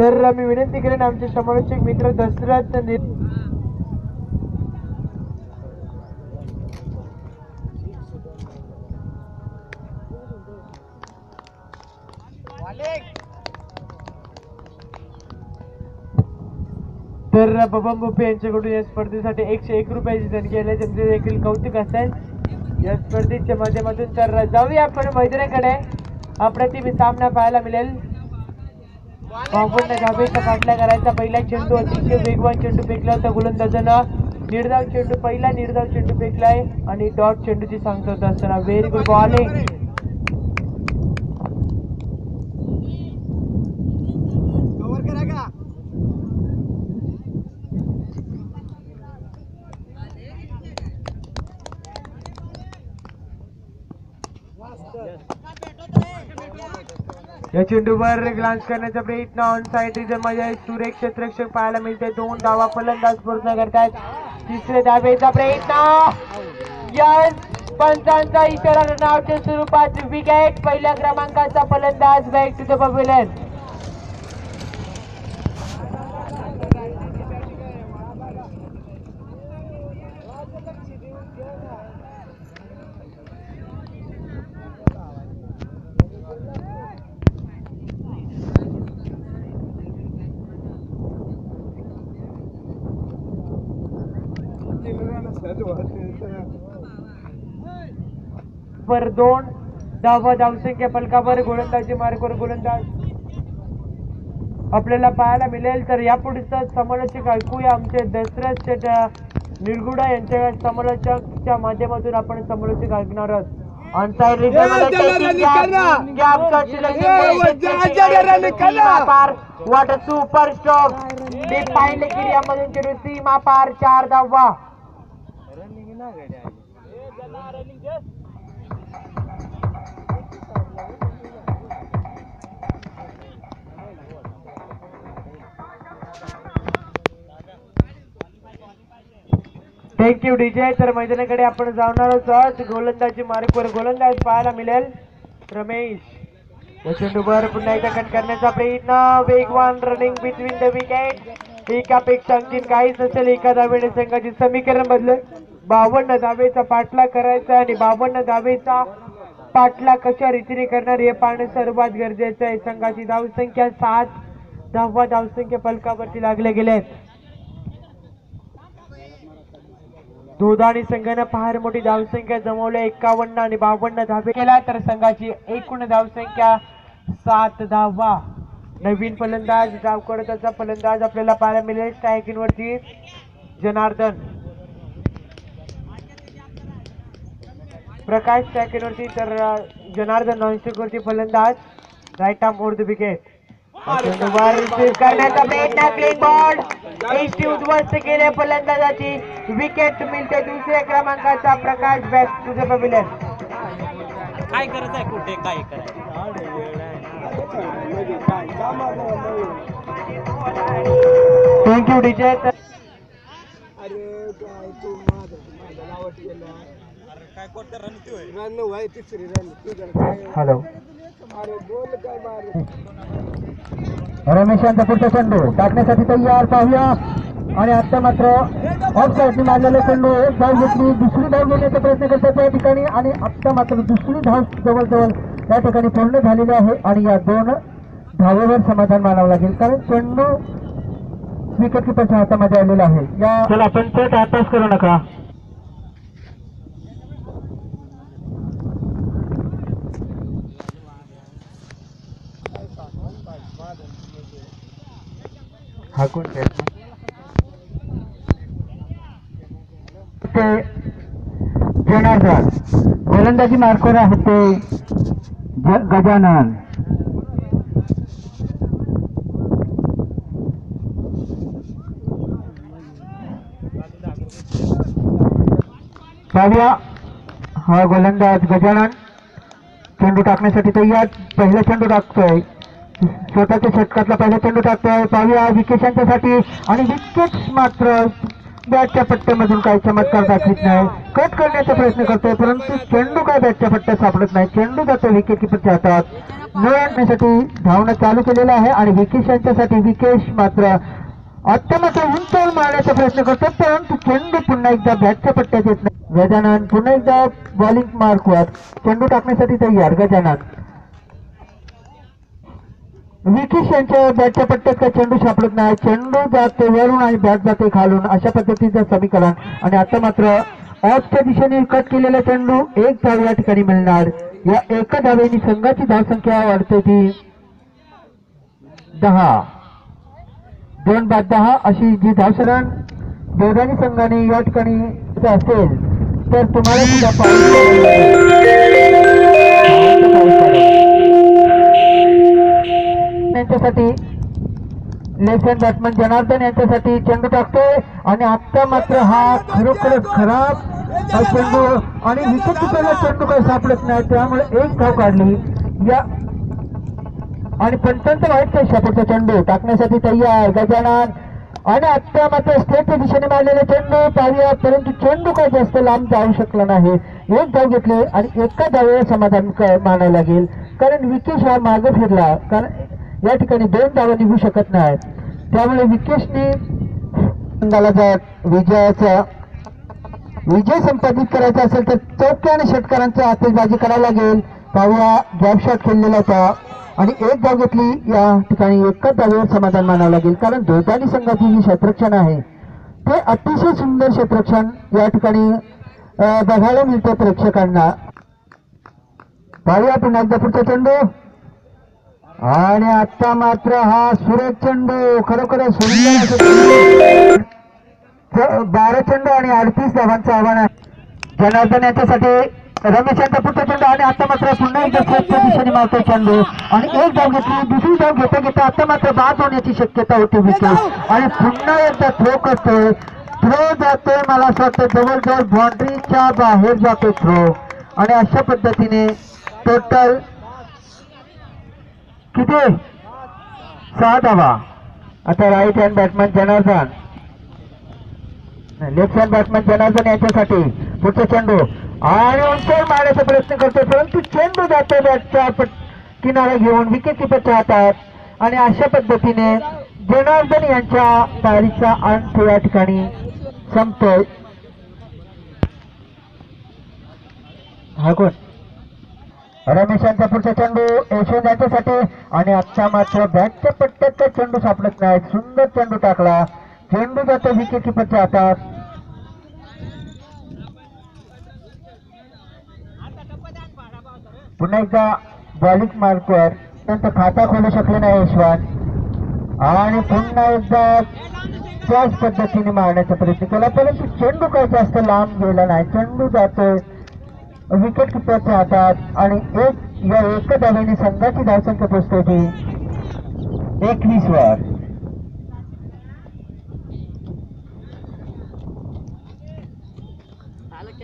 तर मी विनंती करेन आमचे समालोचक मित्र दशरथ तर बबन बुफे यांच्याकडून या स्पर्धेसाठी 101 रुपयाची देणगी आहे, त्यांचे देखील कौतुक असेल या स्पर्धेच्या माध्यमातून. तर जाऊया आपण मैदानाकडे. अप्रतिम सामना पाहायला मिळेल. बावन्न धावेचा पाठला करायचा. पहिला चेंडू अतिशय वेगवान चेंडू फेकला होता गोलंदाजानं. निर्धाव चेंडू, पहिला निर्धाव चेंडू फेकलाय आणि डॉट चेंडूची सांगता होत असताना व्हेरी गुड बॉलिंग. या चेंडूवर ग्लान्स करण्याचा प्रयत्न ऑन साइड रिजन मध्ये सुरेख क्षेत्ररक्षक पाहायला मिळते. 2 धावा फलंदाज पूर्ण करतात. तिसरे धावेचा प्रयत्न, यस पंचांचा इशारा रनआउटच्या स्वरूपात विकेट. पहिल्या क्रमांकाचा फलंदाज बॅक टू द पवेलियन. पर 2 धावा धावसंख्या फलकावर गोलंदाजी मार्गावर गोलंदाज आपल्याला पाहायला मिळेल. तर यापुढचा समालोचक ऐकूया आमचे दशरथ शेठ निरगुडा यांच्या समालोचकच्या माध्यमातून आपण समालोचक ऐकणार आहोत. On side what a super stroke. Defined क्रियामधून चेंडू सीमा पार 4 धावा. Thank you DJ. तर मैदानाकडे आपण जाणार आहोत. गोलंदाजी मार्गावर गोलंदाज पाहायला मिळेल रमेश. या चेंडूवर पुन्हा एकदा कट करण्याचा प्रयत्न. वेगवान रनिंग बिटवीन द विकेट. एकापेक्षा आणखीन काहीच नसेल. एका धावेने संघाचे समीकरण बदल. 52 धावेचा पाठलाग करायचा आणि 52 धावेचा पाठलाग कशा रीतीने करणार हे पाहणे सर्वात गरजेचं आहे. संघाची धावसंख्या 7 धावा धावसंख्या फलकावरती लागले गेले आहेत. दोघांनी संघाने फार मोठी धावसंख्या जमवल्या. 51 आणि 52 धावे केला तर संघाची एकूण धावसंख्या 7 धावा. नवीन फलंदाज डावकडचा फलंदाज आपल्याला पाहायला मिळेल. स्ट्रायकिंग वरती जनार्दन प्रकाश स्ट्रायकिंग वरती, तर जनार्दन नॉनस्टिक वरती फलंदाज. Right arm over the wicket. करण्याचा प्रयत्न. क्लीन बॉल एसटी उद्ध्वस्त केले फलंदाजाची. विकेट मिळते दुसऱ्या क्रमांकाचा Prakash. Back to the pavilion. काय करत आहे कुठे काय करायचं. Thank you DJ. हॅलो रमेश यांचा पुढचा चेंडू टाकण्यासाठी तयार. पाहूया आणि आता मात्र ऑफ साईडने मारलेला चेंडू धाव घेतली. दुसरी धाव घेण्याचा प्रयत्न करतात त्या ठिकाणी आणि आता मात्र दुसरी धाव जवळजवळ त्या ठिकाणी पूर्ण झालेली आहे आणि या 2 धावेवर समाधान मानावं लागेल कारण चेंडू विकेट किपरच्या हातामध्ये आलेला आहे. या चला आपण तो टाइमपास करू नका. हाकून ते जनार्दन. गोलंदाजी मार्कवर आहे ते गजानन. पाहूया हा गोलंदाज गजानन चेंडू टाकण्यासाठी तयार. पहिला चेंडू टाकतोय. स्वतःच्या षटकातला पहिला चेंडू टाकतोय. पाहूया विकेट यांच्यासाठी आणि विकेट मात्र बॅटच्या पट्ट्यामधून काही चमत्कार दाखवित नाही, कट करण्याचा प्रयत्न करतोय परंतु चेंडू काय बॅटच्या पट्ट्यात सापडत नाही. चेंडू जातो विकेट किपरच्या हातात. न आणण्यासाठी धावणं चालू केलेलं आहे आणि विकेश यांच्यासाठी विकेश मात्र आता मात्र उंचावर मारण्याचा प्रयत्न करतो परंतु चेंडू पुन्हा एकदा बॅटच्या पट्ट्यात येत नाही. गजानन पुन्हा एकदा बॉलिंग मार्कवर चेंडू टाकण्यासाठी तयार. गजानन विकेश यांच्या बॅटच्या पट्ट्यात काही चेंडू सापडत नाही. चेंडू जाते वरून आणि बॅट जाते खालून, अशा पद्धतीचं समीकरण. आणि आता मात्र ऑफच्या दिशेने कट केलेला चेंडू एक धाव या ठिकाणी मिळणार. या एका धावेने संघाची धावसंख्या वाढते ती 10. 2 बाद 10 अशी जी धावसरण दोघांनी संघाने या ठिकाणी असेल तर तुम्हाला सुद्धा यांच्यासाठी लेफ्ट हँड बॅट्समन जनार्दन यांच्यासाठी चेंडू टाकतोय आणि आता मात्र हा खरोखरच खराब चेंडू आणि विकेट किपरला चेंडू काही सापडत नाही, त्यामुळे एक धाव काढली. या आणि पंचांत वाईटचा शापूरचा चेंडू टाकण्यासाठी तयार गजानन आणि आता मात्र स्टेटच्या दिशेने मारलेले चेंडू पाहूया परंतु चेंडू काही जास्त लांब जाऊ शकला नाही. एक धाव घेतली आणि एका धावेला समाधान मानायला लागेल कारण विकेश हा मागे फिरला, कारण या ठिकाणी 2 धावा निघू शकत नाही. त्यामुळे विकेशने संघाला जर विजय संपादित करायचा असेल तर चौक्या आणि षटकारांचा आतिषबाजी करावी लागेल. पाहूया गॅप शॉट खेळलेला होता आणि एक धाव घेतली. या ठिकाणी एकाच धावेवर समाधान मानावं लागेल कारण दोघांनी संघाची जी क्षेत्ररक्षण आहे ते अतिशय सुंदर क्षेत्ररक्षण या ठिकाणी बघायला मिळते प्रेक्षकांना. पाहूया पुन्हा एकदा पुढचा चेंडू आणि आता मात्र हा सुरेख चेंडू खरोखरच सुंदर 12 चेंडू आणि 38 धावांचं आव्हान आहे. जनार्दन यांच्यासाठी रमेश यांचा पुढचा चेंडू आणि आता मात्र पुन्हा एकदा स्ट्रेटच्या दिशेने मारतोय चेंडू आणि एक धाव घेतली. दुसरी धाव घेता घेता आता मात्र बाद होण्याची शक्यता होती विकेट आणि पुन्हा एकदा थ्रो करतोय. थ्रो जातोय, मला असं वाटतं जवळजवळ बाउंड्रीच्या बाहेर जातोय थ्रो आणि अशा पद्धतीने टोटल किती 6 धावा. आता right hand batsman Janardan left hand batsman Janardan यांच्यासाठी पुढचा चेंडू आणि उंचावर मारण्याचा प्रयत्न करतोय परंतु चेंडू जातोय बॅटच्या किनारा घेऊन विकेट किपरच्या हातात आणि अशा पद्धतीने जनार्दन यांच्या पारीचा अंत या ठिकाणी संपतोय. हा कोण रमेश यांचा पुढचा चेंडू यशवंत यांच्यासाठी आणि आता मात्र बॅटच्या पट्ट्यात काही चेंडू सापडत नाही. सुंदर चेंडू टाकला, चेंडू जातो विकेट किपरच्या हातात. पुन्हा एकदा बॉलिंग मार्कवर त्यांचा खाता खोलू शकले नाही यशवंत आणि पुन्हा एकदा त्याच पद्धतीने मारण्याचा प्रयत्न केला परंतु चेंडू काही जास्त लांब गेला नाही. चेंडू जातोय विकेट किपरच्या हातात आणि एका धावेने संघाची धावसंख्या पोहोचते ती 21 वर.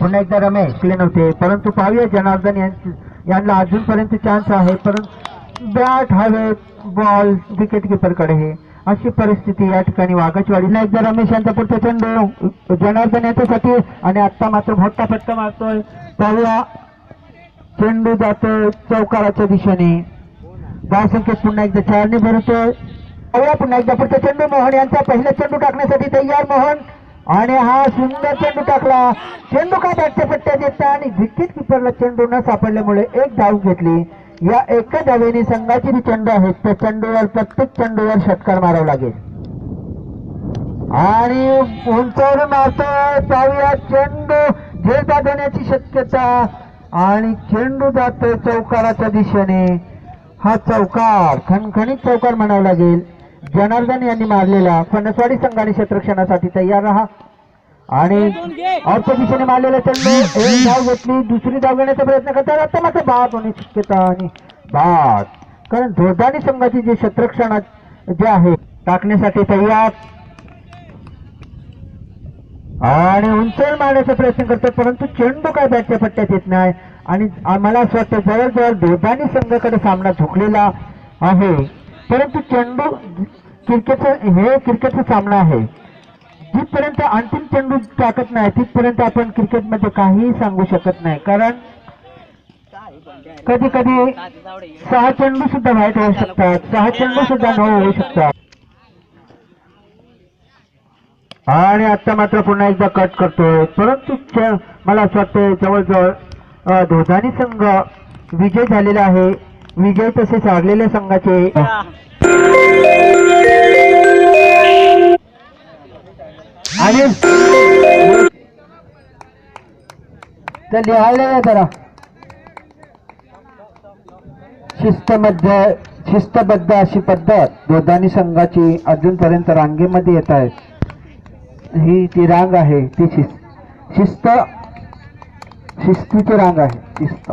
पुन्हा एकदा रमेश केले नव्हते परंतु पाहूया जनार्दन यांना अजूनपर्यंत चान्स आहे परंतु बॅट हवेत बॉल विकेट किपरकडे हे अशी परिस्थिती या ठिकाणी वाघाचवाडी. एकदा रमेश यांचा पुढचा चेंडू जनार्दन यांच्यासाठी आणि आता मात्र मोठा फटका मारतोय. पाहूया चेंडू जातोय चौकाराच्या दिशेने, धावसंख्येत पुन्हा एकदा 4 ने भरतोय. पाहूया पुन्हा एकदा पुढचा चेंडू मोहन यांचा पहिला चेंडू टाकण्यासाठी तयार मोहन आणि हा सुंदर चेंडू टाकला. चेंडू का बॅटच्या पट्ट्यात येत आणि विकेट किपरला चेंडू न सापडल्यामुळे एक धाव घेतली. या एका धावेने संघाची जी चेंडू आहेत त्या चेंडूवर प्रत्येक चेंडूवर षटकार मारावा लागेल आणि उंचावर मारतोय. पाहूया चेंडू झेलबाद होण्याची शक्यता आणि चेंडू जातोय चौकाराच्या दिशेने. हा चौकार खणखणीत चौकार म्हणावा लागेल. जनार्दन यांनी मारलेला फणसवाडी संघाने क्षेत्ररक्षणासाठी तयार राहा आणि ऑफच्या दिशेने मारलेला चेंडू एक धाव घेतली. दुसरी धाव घेण्याचा प्रयत्न करतात आता मात्र बाद होण्याची शक्यता आणि बाद कारण दोघांनी संघाची जे क्षेत्ररक्षण जे आहे टाकण्यासाठी तयार आणि उंचावर मारण्याचा प्रयत्न करतात परंतु चेंडू काय बॅटच्या पट्ट्यात येत नाही आणि मला असं वाटतं जवळजवळ दोघांनी संघाकडे सामना झुकलेला आहे परंतु चेंडू क्रिकेटचा सामना आहे. जिथपर्यंत अंतिम चेंडू टाकत नाही तिथपर्यंत आपण क्रिकेटमध्ये काहीही सांगू शकत नाही. कारण कधी कधी 6 चेंडू सुद्धा वाईट होऊ शकतात, 6 चेंडू सुद्धा न होऊ शकतात. आणि आता मात्र पुन्हा एकदा कट करतोय, परंतु मला असं वाटतं जवळजवळ दोधानी संघ विजय झालेला आहे. विजय तसेच हारलेल्या संघाचे आणि लिहायला जरा शिस्तबद्ध अशी पद्धत दोधानी संघाची अजूनपर्यंत रांगेमध्ये येत आहे. ही ती रांग आहे, ती शिस्तीची रांग आहे. शिस्त